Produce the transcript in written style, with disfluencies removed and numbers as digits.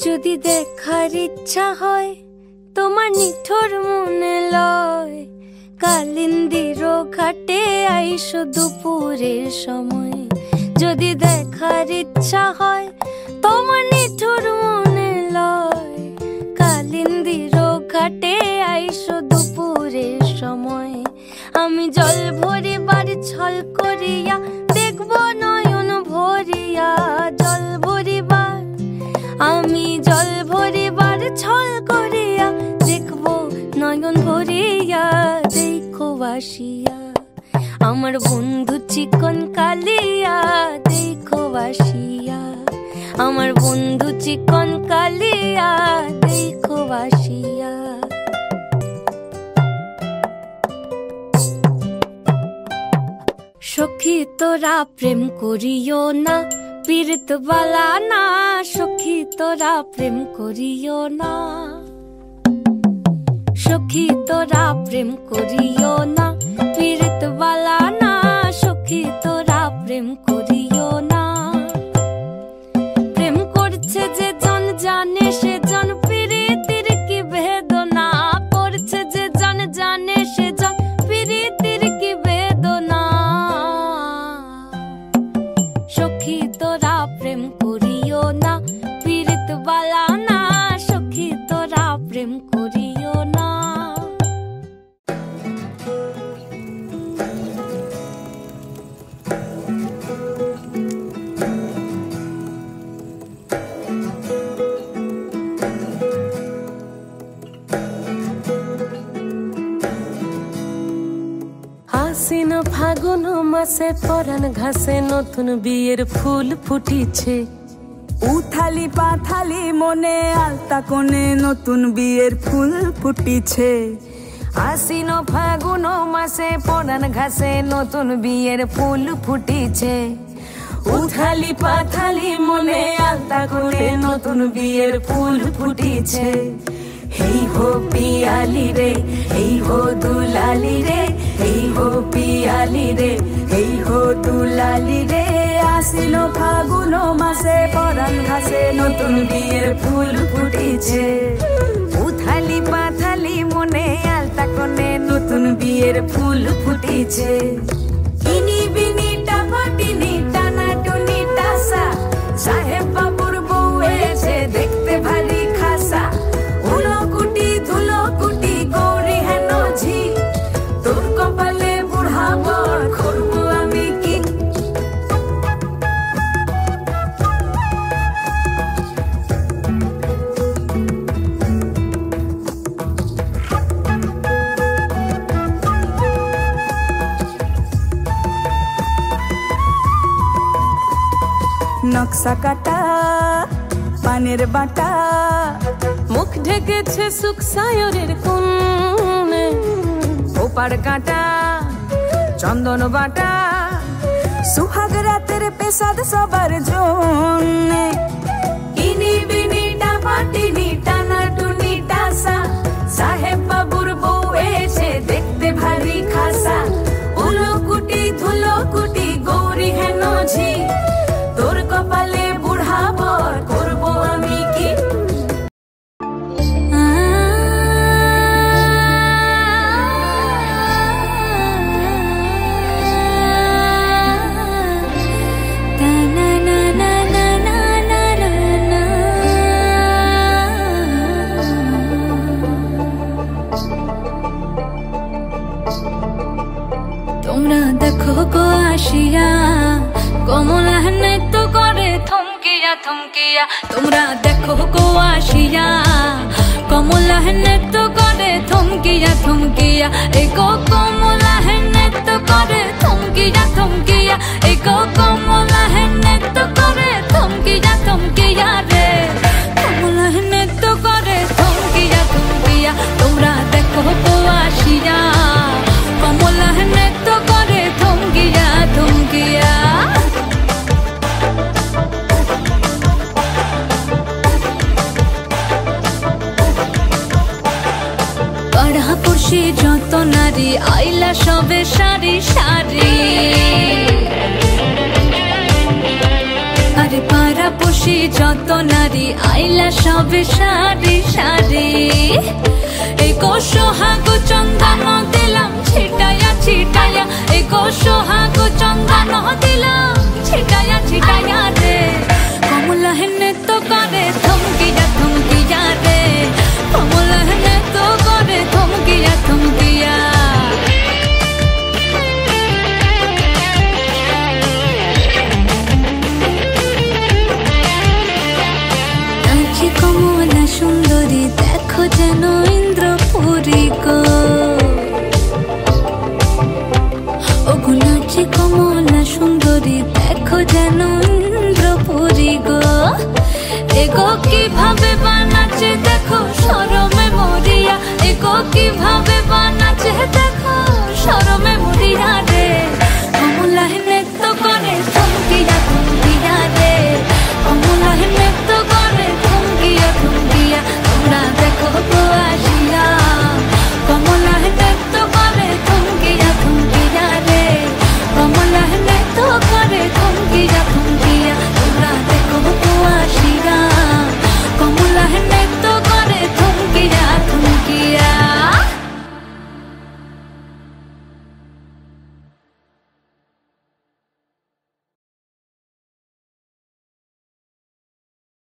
যদি দেখার ইচ্ছা হয় তোমার নিঠুর মনে লয়, কালিন্দির ঘাটে আইসো দুপুরের সময়। যদি দেখার ইচ্ছা হয় তোমার নিঠুর মনে লয়, কালিন্দির ঘাটে আইসো দুপুরের সময়। আমি জল ভরিবার ছল করিয়া দেখব নয়ন ভরিয়া, জল ভরিবার আমি জল ভরিবার ছল করিয়া দেখব নয়ন ভরিয়া। দেখো বাসিয়া আমার বন্ধু চিকন কালিয়া, দেখো বাসিয়া আমার বন্ধু চিকন কালিয়া, দেখো বাসিয়া। সখী তোরা প্রেম করিও না, পীড়িত বালা না। সখী তোরা প্রেম করিও না, সখী তোরা প্রেম করিও না, পীড়িত বালা না। সখী তোরা প্রেম করিও না। প্রেম করছে যে জন জানে সে জন পীড়িতির কি বেদনা, করছে যে জন জানে সে জন পীড়িতির কি বেদনা। সখী তোরা প্রেম করিও না, পীড়িত বালা না। সখী তোরা প্রেম করিও না। আশ্বিন ফাগুন মাসে পরাণ ঘাসে নতুন বিয়ের ফুল ফুটিছে। উথালি পাথালি মনে আলতা কোণে নতুন বিয়ের ফুল ফুটিছে। আশ্বিন ফাগুন মাসে পরাণ ঘাসে নতুন বিয়ের ফুল ফুটিছে। উথালি পাথালি মনে আলতা কোণে নতুন বিয়ের ফুল ফুটিছে। হেই হো পিয়ালি রে, হেই হো দুলালি রে, হেই হো পিয়ালি রে, হেই হো দুলালি রে। আশ্বিন ফাগুন মাসে পরাণ ঘাসে নতুন বিয়ের ফুল ফুটিছে। উথালি পাথালি মনে আলতা কোণে নতুন বিয়ের ফুল ফুটিছে। ইনি বিনি টাপাটিনি টানা টুনি টাসা, সাহেব বাবুর বউ এসে দেখতে ভারী খাসা। উলো কুটি ধুলো কুটি গৌরী হেন ঝি, তোর কপালে বুড়া বর করবো আমি কি। নকশা কাটা পানের বাটা, মুখ ঢেকেছে সুখ সায়রের কোণে। ওপার কাটা চন্দন বাটা, সুহাগ রাতের পেশাদ সবার জন্যে। ইনি বিনি টাপাটিনি টানা টুনি টাসা, সাহেব বাবুর বউ এসে দেখতে ভারী খাসা। উলো কুটি ধুলো কুটি গৌরী হেন ঝি, তোর কপালে বুড়া বর করবো আমি কি। তোমরা দেখো গো আসিয়া কমলা নৃত্য করে থমকিয়া থমকিয়া। তোমরা দেখো গো আসিয়া কমলা নৃত্য করে থমকিয়া থমকিয়া। এই গো কমলা নৃত্য করে থমকিয়া থমকিয়া। এই গো কমলা নৃত্য করে থমকিয়া থমকিয়া রে, কমলা নৃত্য করে থমকিয়া থমকিয়া। তোমরা দেখো গো আসিয়া কমলা নৃত্য করে থমকিয়া থমকিয়া। পাড়াপড়শি যত নারী আইলা সবে সারি সারি। আরে পাড়াপড়শি খুশি যত নারী আইলা সবে সারি সারি। এই গো সোহাগ চন্দন দিলাম ছিটায়া ছিটায়া, এই গো সোহাগ চন্দন দিলাম ছিটায়া ছিটায়া রে। কমলা হেনে তো করে থমকিয়া থমকিয়া রে, কমলা হেনে তো করে থমকিয়া থমকিয়া। নাচে কমলা সুন্দরী দেখো যেন ইন্দ্রপুরী গো, ওগো নাচে কমলা সুন্দরী দেখো যেন ইন্দ্রপুরী গো। এগো কিভাবে বানাচ্ছে দেখো